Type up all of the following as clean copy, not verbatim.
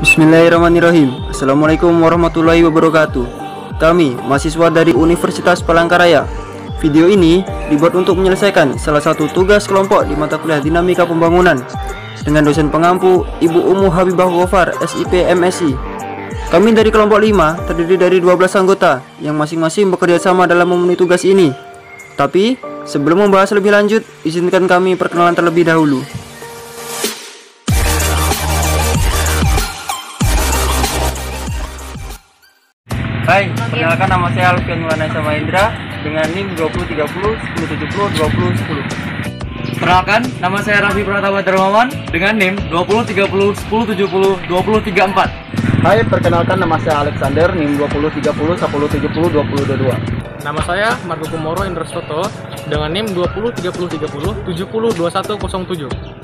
Bismillahirrahmanirrahim. Assalamualaikum warahmatullahi wabarakatuh. Kami, mahasiswa dari Universitas Palangkaraya. Video ini dibuat untuk menyelesaikan salah satu tugas kelompok di mata kuliah Dinamika Pembangunan dengan dosen pengampu Ibu Umu Habibah Gofar, SIP MSI. Kami dari kelompok 5 terdiri dari 12 anggota yang masing-masing bekerja sama dalam memenuhi tugas ini. Tapi, sebelum membahas lebih lanjut, izinkan kami perkenalan terlebih dahulu. Hai, perkenalkan nama saya Alfian Mulanaisa Mahendra dengan NIM 2030 1070 2010. Perkenalkan, nama saya Raffi Pratama Darmawan dengan NIM 2030 1070 2034. Hai, perkenalkan nama saya Alexander, NIM 2030 1070 2022. Nama saya Margo Kumoro Indrastoto dengan NIM 203030 702107.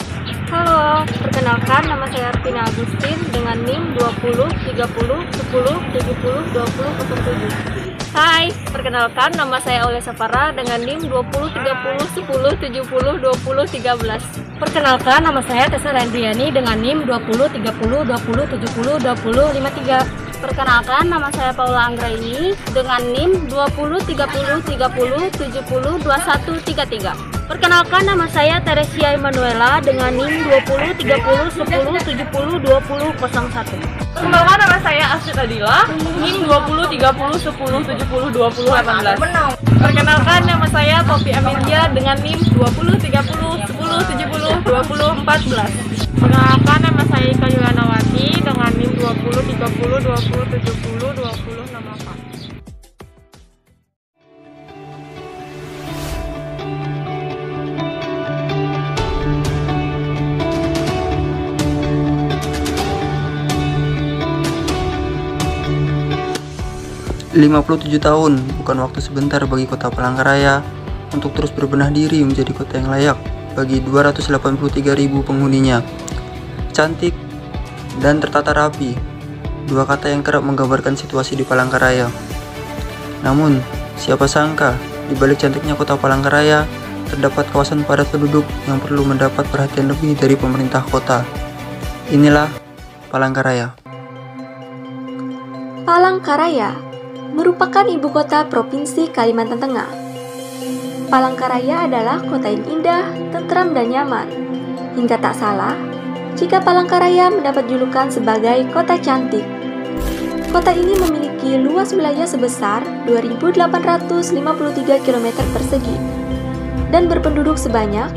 Halo, perkenalkan nama saya Artina Agustin dengan NIM 2030 10 70 2007. Hai, perkenalkan nama saya Oleh Safara dengan NIM 2030 10 70 2013. Perkenalkan nama saya Tessa Randriani dengan NIM 2030 20 70 2053. Perkenalkan nama saya Paula Anggraini dengan NIM 2030 30 70 2133. Perkenalkan nama saya Teresia Emanuela dengan NIM 20 30 10 70 2001. Perkenalkan nama saya Asyid Adila, NIM 20 30 10 70 2018. Perkenalkan nama saya Poppy Amelia dengan NIM 20 30 10 70 2014. Perkenalkan nama saya Ika Yulianawati dengan NIM 20 30 20 70 2064. 57 tahun bukan waktu sebentar bagi kota Palangkaraya untuk terus berbenah diri menjadi kota yang layak bagi 283.000 penghuninya. Cantik dan tertata rapi, dua kata yang kerap menggambarkan situasi di Palangkaraya. Namun, siapa sangka di balik cantiknya kota Palangkaraya terdapat kawasan padat penduduk yang perlu mendapat perhatian lebih dari pemerintah kota. Inilah Palangkaraya. Palangkaraya merupakan ibu kota Provinsi Kalimantan Tengah. Palangkaraya adalah kota yang indah, tentram, dan nyaman. Hingga tak salah jika Palangkaraya mendapat julukan sebagai kota cantik. Kota ini memiliki luas wilayah sebesar 2.853 km persegi dan berpenduduk sebanyak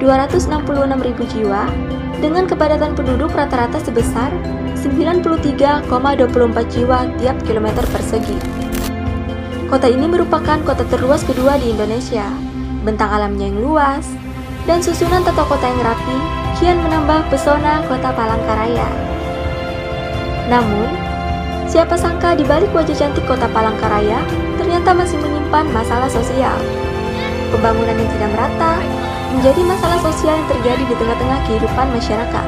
266.000 jiwa dengan kepadatan penduduk rata-rata sebesar 93,24 jiwa tiap kilometer persegi. Kota ini merupakan kota terluas kedua di Indonesia. Bentang alamnya yang luas dan susunan tata kota yang rapi kian menambah pesona kota Palangkaraya. Namun, siapa sangka di balik wajah cantik kota Palangkaraya ternyata masih menyimpan masalah sosial. Pembangunan yang tidak merata menjadi masalah sosial yang terjadi di tengah-tengah kehidupan masyarakat.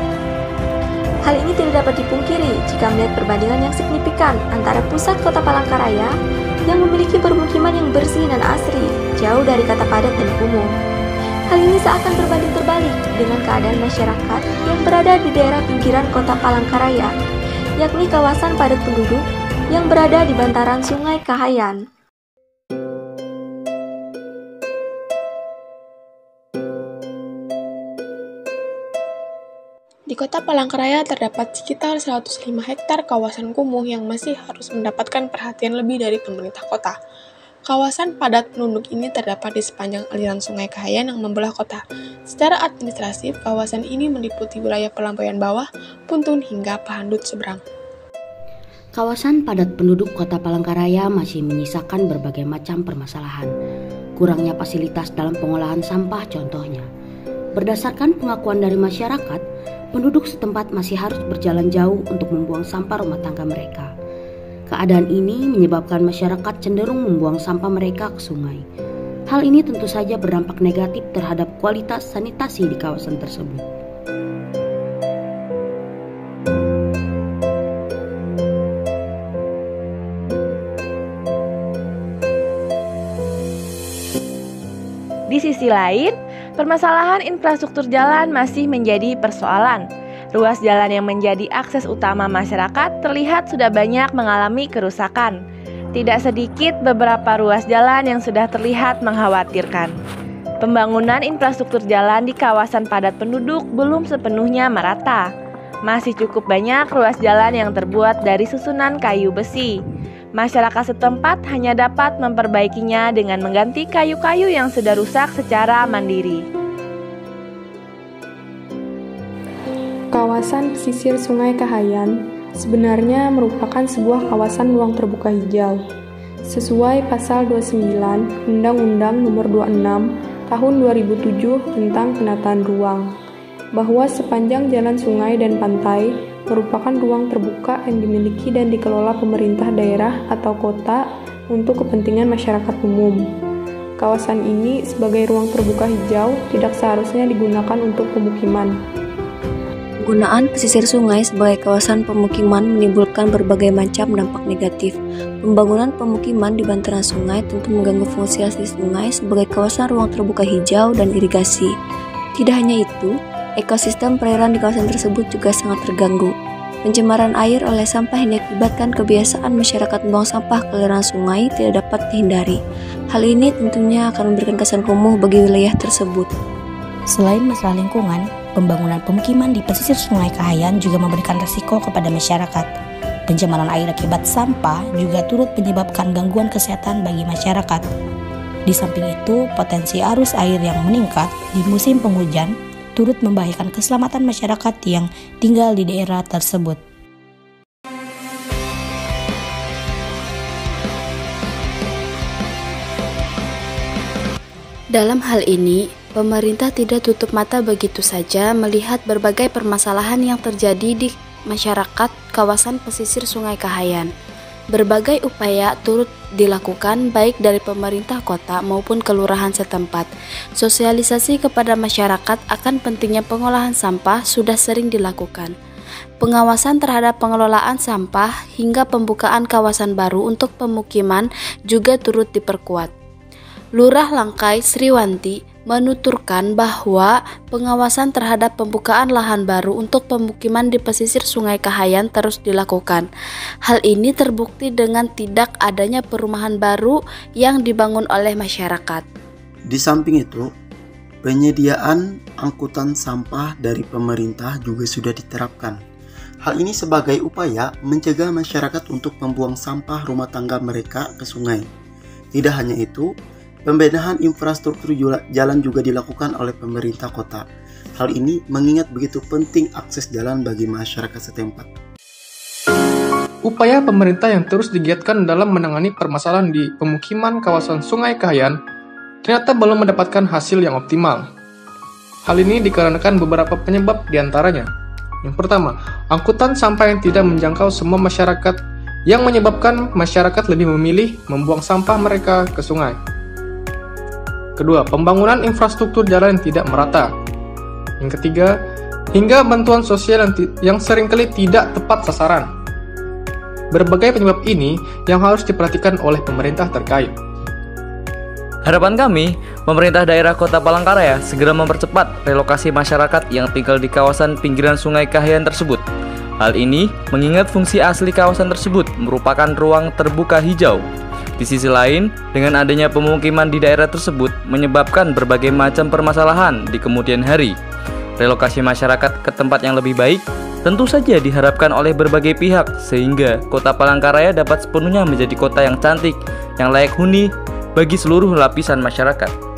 Hal ini tidak dapat dipungkiri jika melihat perbandingan yang signifikan antara pusat kota Palangkaraya yang memiliki permukiman yang bersih dan asri, jauh dari kata padat dan kumuh. Hal ini seakan berbanding terbalik dengan keadaan masyarakat yang berada di daerah pinggiran kota Palangkaraya, yakni kawasan padat penduduk yang berada di bantaran Sungai Kahayan. Di kota Palangkaraya terdapat sekitar 105 hektar kawasan kumuh yang masih harus mendapatkan perhatian lebih dari pemerintah kota. Kawasan padat penduduk ini terdapat di sepanjang aliran Sungai Kahayan yang membelah kota. Secara administratif, kawasan ini meliputi wilayah Pelambayan Bawah, Puntun hingga Pahandut seberang. Kawasan padat penduduk kota Palangkaraya masih menyisakan berbagai macam permasalahan. Kurangnya fasilitas dalam pengolahan sampah contohnya. Berdasarkan pengakuan dari masyarakat, penduduk setempat masih harus berjalan jauh untuk membuang sampah rumah tangga mereka. Keadaan ini menyebabkan masyarakat cenderung membuang sampah mereka ke sungai. Hal ini tentu saja berdampak negatif terhadap kualitas sanitasi di kawasan tersebut. Di sisi lain, permasalahan infrastruktur jalan masih menjadi persoalan. Ruas jalan yang menjadi akses utama masyarakat terlihat sudah banyak mengalami kerusakan. Tidak sedikit beberapa ruas jalan yang sudah terlihat mengkhawatirkan. Pembangunan infrastruktur jalan di kawasan padat penduduk belum sepenuhnya merata. Masih cukup banyak ruas jalan yang terbuat dari susunan kayu besi. Masyarakat setempat hanya dapat memperbaikinya dengan mengganti kayu-kayu yang sudah rusak secara mandiri. Kawasan pesisir Sungai Kahayan sebenarnya merupakan sebuah kawasan ruang terbuka hijau. Sesuai pasal 29 Undang-Undang Nomor 26 Tahun 2007 tentang penataan ruang, bahwa sepanjang jalan sungai dan pantai merupakan ruang terbuka yang dimiliki dan dikelola pemerintah daerah atau kota untuk kepentingan masyarakat umum. Kawasan ini sebagai ruang terbuka hijau tidak seharusnya digunakan untuk pemukiman. Penggunaan pesisir sungai sebagai kawasan pemukiman menimbulkan berbagai macam dampak negatif. Pembangunan pemukiman di bantaran sungai tentu mengganggu fungsi asli sungai sebagai kawasan ruang terbuka hijau dan irigasi. Tidak hanya itu, ekosistem perairan di kawasan tersebut juga sangat terganggu. Pencemaran air oleh sampah yang diakibatkan kebiasaan masyarakat membuang sampah ke aliran sungai tidak dapat dihindari. Hal ini tentunya akan memberikan kesan kumuh bagi wilayah tersebut. Selain masalah lingkungan, pembangunan pemukiman di pesisir Sungai Kahayan juga memberikan resiko kepada masyarakat. Pencemaran air akibat sampah juga turut menyebabkan gangguan kesehatan bagi masyarakat. Di samping itu, potensi arus air yang meningkat di musim penghujan turut membahayakan keselamatan masyarakat yang tinggal di daerah tersebut. Dalam hal ini, pemerintah tidak tutup mata begitu saja melihat berbagai permasalahan yang terjadi di masyarakat kawasan pesisir Sungai Kahayan. Berbagai upaya turut dilakukan baik dari pemerintah kota maupun kelurahan setempat. Sosialisasi kepada masyarakat akan pentingnya pengolahan sampah sudah sering dilakukan. Pengawasan terhadap pengelolaan sampah hingga pembukaan kawasan baru untuk pemukiman juga turut diperkuat. Lurah Langkai Sriwanti menuturkan bahwa pengawasan terhadap pembukaan lahan baru untuk pemukiman di pesisir Sungai Kahayan terus dilakukan. Hal ini terbukti dengan tidak adanya perumahan baru yang dibangun oleh masyarakat. Di samping itu, penyediaan angkutan sampah dari pemerintah juga sudah diterapkan. Hal ini sebagai upaya mencegah masyarakat untuk membuang sampah rumah tangga mereka ke sungai. Tidak hanya itu, pembenahan infrastruktur jalan juga dilakukan oleh pemerintah kota. Hal ini mengingat begitu penting akses jalan bagi masyarakat setempat. Upaya pemerintah yang terus digiatkan dalam menangani permasalahan di pemukiman kawasan Sungai Kahayan ternyata belum mendapatkan hasil yang optimal. Hal ini dikarenakan beberapa penyebab diantaranya. Yang pertama, angkutan sampah yang tidak menjangkau semua masyarakat yang menyebabkan masyarakat lebih memilih membuang sampah mereka ke sungai. Kedua, pembangunan infrastruktur jalan yang tidak merata. Yang ketiga, hingga bantuan sosial yang seringkali tidak tepat sasaran. Berbagai penyebab ini yang harus diperhatikan oleh pemerintah terkait. Harapan kami, pemerintah daerah Kota Palangkaraya segera mempercepat relokasi masyarakat yang tinggal di kawasan pinggiran Sungai Kahayan tersebut. Hal ini mengingat fungsi asli kawasan tersebut merupakan ruang terbuka hijau. Di sisi lain, dengan adanya pemukiman di daerah tersebut menyebabkan berbagai macam permasalahan di kemudian hari. Relokasi masyarakat ke tempat yang lebih baik tentu saja diharapkan oleh berbagai pihak sehingga Kota Palangkaraya dapat sepenuhnya menjadi kota yang cantik, yang layak huni bagi seluruh lapisan masyarakat.